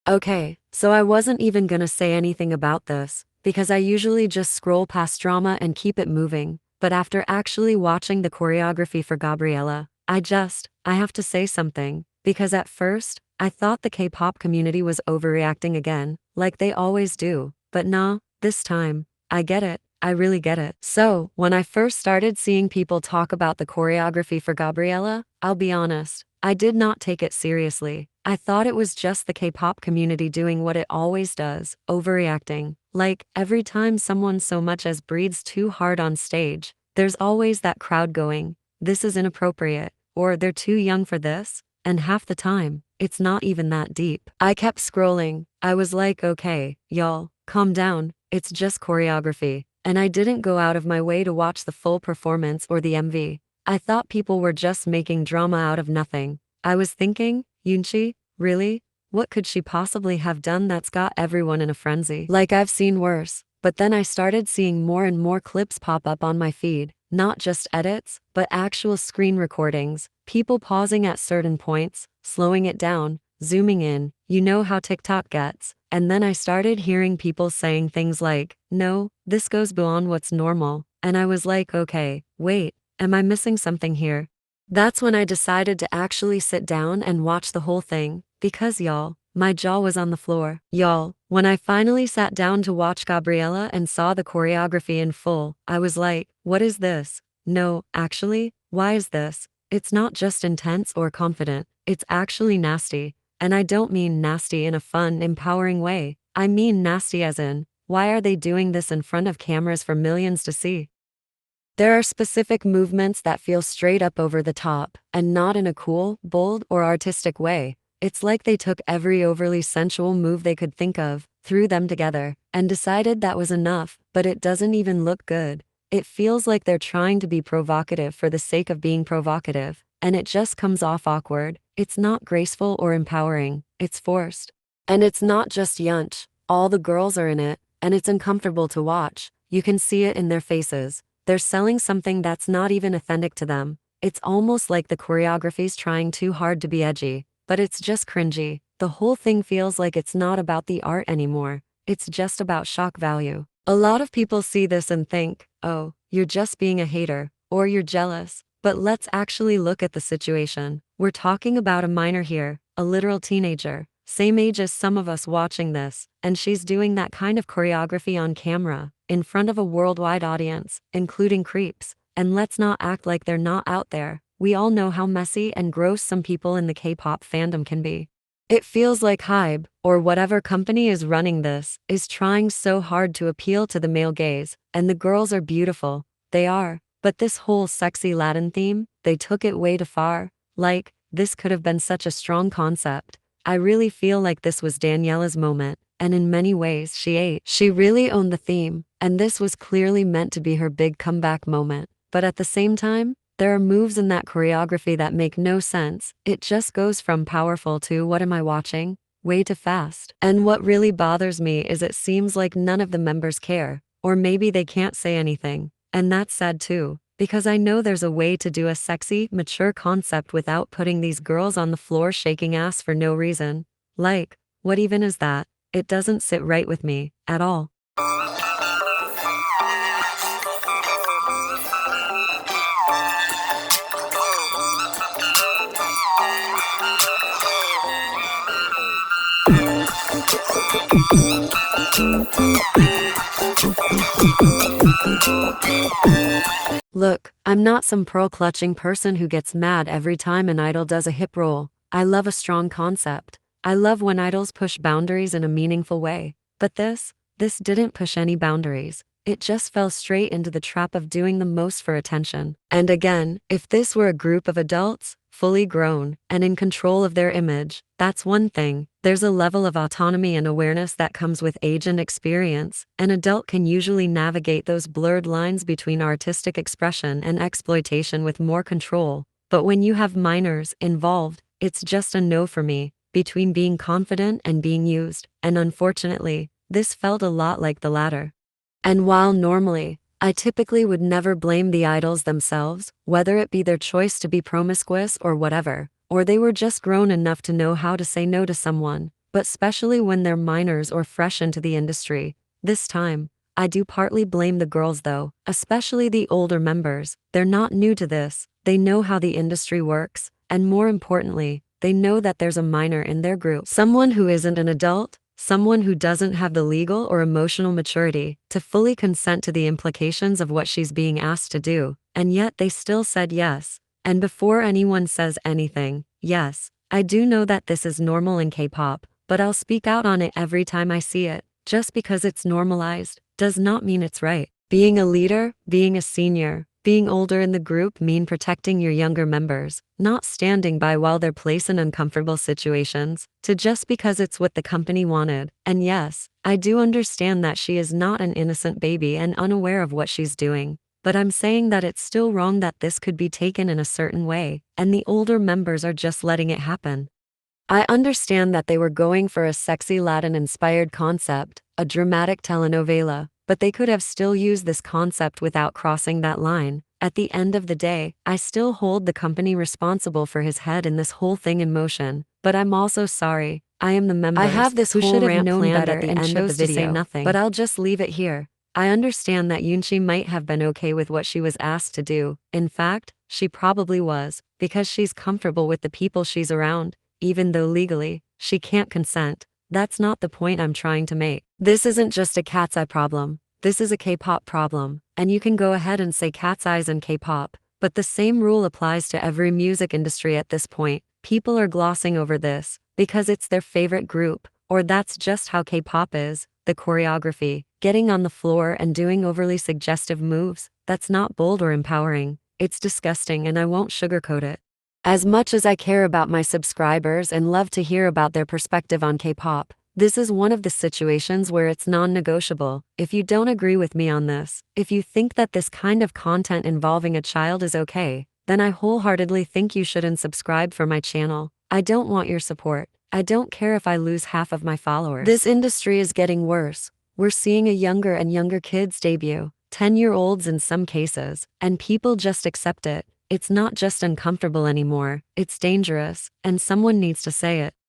Okay, so I wasn't even gonna say anything about this, because I usually just scroll past drama and keep it moving, but after actually watching the choreography for Gabriella, I have to say something, because at first, I thought the K-pop community was overreacting again, like they always do, but nah, this time, I get it, I really get it. So, when I first started seeing people talk about the choreography for Gabriella, I'll be honest, I did not take it seriously. I thought it was just the K-pop community doing what it always does, overreacting. Like, every time someone so much as breathes too hard on stage, there's always that crowd going, this is inappropriate, or they're too young for this, and half the time, it's not even that deep. I kept scrolling, I was like, okay, y'all, calm down, it's just choreography, and I didn't go out of my way to watch the full performance or the MV. I thought people were just making drama out of nothing. I was thinking, Yoonchi, really? What could she possibly have done that's got everyone in a frenzy? Like I've seen worse. But then I started seeing more and more clips pop up on my feed, not just edits, but actual screen recordings, people pausing at certain points, slowing it down, zooming in, you know how TikTok gets. And then I started hearing people saying things like, no, this goes beyond what's normal. And I was like, okay, wait, am I missing something here? That's when I decided to actually sit down and watch the whole thing, because y'all, my jaw was on the floor. Y'all, when I finally sat down to watch Gabriella and saw the choreography in full, I was like, what is this? No, actually, why is this? It's not just intense or confident, it's actually nasty. And I don't mean nasty in a fun, empowering way. I mean nasty as in, why are they doing this in front of cameras for millions to see? There are specific movements that feel straight up over the top, and not in a cool, bold, or artistic way. It's like they took every overly sensual move they could think of, threw them together, and decided that was enough, but it doesn't even look good. It feels like they're trying to be provocative for the sake of being provocative, and it just comes off awkward. It's not graceful or empowering, it's forced. And it's not just yunch, all the girls are in it, and it's uncomfortable to watch. You can see it in their faces. They're selling something that's not even authentic to them. It's almost like the choreography's trying too hard to be edgy, but it's just cringy. The whole thing feels like it's not about the art anymore. It's just about shock value. A lot of people see this and think, oh, you're just being a hater, or you're jealous. But let's actually look at the situation. We're talking about a minor here, a literal teenager, same age as some of us watching this, and she's doing that kind of choreography on camera, in front of a worldwide audience, including creeps. And let's not act like they're not out there. We all know how messy and gross some people in the K-pop fandom can be. It feels like I.B, or whatever company is running this, is trying so hard to appeal to the male gaze, and the girls are beautiful. They are. But this whole sexy Latin theme, they took it way too far. Like, this could have been such a strong concept. I really feel like this was Daniela's moment, and in many ways she really owned the theme, and this was clearly meant to be her big comeback moment. But at the same time, there are moves in that choreography that make no sense. It just goes from powerful to what am I watching? Way too fast. And what really bothers me is it seems like none of the members care, or maybe they can't say anything. And that's sad too, because I know there's a way to do a sexy, mature concept without putting these girls on the floor shaking ass for no reason. Like, what even is that? It doesn't sit right with me, at all. Look, I'm not some pearl-clutching person who gets mad every time an idol does a hip roll. I love a strong concept. I love when idols push boundaries in a meaningful way. But this didn't push any boundaries. It just fell straight into the trap of doing the most for attention. And again, if this were a group of adults, fully grown, and in control of their image, that's one thing. There's a level of autonomy and awareness that comes with age and experience. An adult can usually navigate those blurred lines between artistic expression and exploitation with more control. But when you have minors involved, it's just a no for me, between being confident and being used, and unfortunately, this felt a lot like the latter. And while normally, I typically would never blame the idols themselves, whether it be their choice to be promiscuous or whatever, or they were just grown enough to know how to say no to someone, but especially when they're minors or fresh into the industry. This time, I do partly blame the girls though, especially the older members. They're not new to this, they know how the industry works, and more importantly, they know that there's a minor in their group. Someone who isn't an adult, someone who doesn't have the legal or emotional maturity to fully consent to the implications of what she's being asked to do, and yet they still said yes. And before anyone says anything, yes, I do know that this is normal in K-pop, but I'll speak out on it every time I see it. Just because it's normalized does not mean it's right. Being a leader, being a senior, being older in the group mean protecting your younger members, not standing by while they're placed in uncomfortable situations, to just because it's what the company wanted. And yes, I do understand that she is not an innocent baby and unaware of what she's doing. But I'm saying that it's still wrong that this could be taken in a certain way, and the older members are just letting it happen. I understand that they were going for a sexy Latin-inspired concept, a dramatic telenovela, but they could have still used this concept without crossing that line. At the end of the day, I still hold the company responsible for his head in this whole thing in motion, but I'm also sorry. I am the members I have this who whole should have rant known planned better at the and end of chose the to say video, nothing. But I'll just leave it here. I understand that Yoonji might have been okay with what she was asked to do. In fact, she probably was, because she's comfortable with the people she's around, even though legally, she can't consent. That's not the point I'm trying to make. This isn't just a cat's eye problem. This is a K-pop problem, and you can go ahead and say cat's eyes in K-pop, but the same rule applies to every music industry at this point. People are glossing over this because it's their favorite group, or that's just how K-pop is. The choreography, getting on the floor and doing overly suggestive moves, that's not bold or empowering. It's disgusting and I won't sugarcoat it. As much as I care about my subscribers and love to hear about their perspective on K-pop, this is one of the situations where it's non-negotiable. If you don't agree with me on this, if you think that this kind of content involving a child is okay, then I wholeheartedly think you should unsubscribe from my channel. I don't want your support. I don't care if I lose half of my followers. This industry is getting worse. We're seeing a younger and younger kids debut, 10-year-olds in some cases, and people just accept it. It's not just uncomfortable anymore, it's dangerous, and someone needs to say it.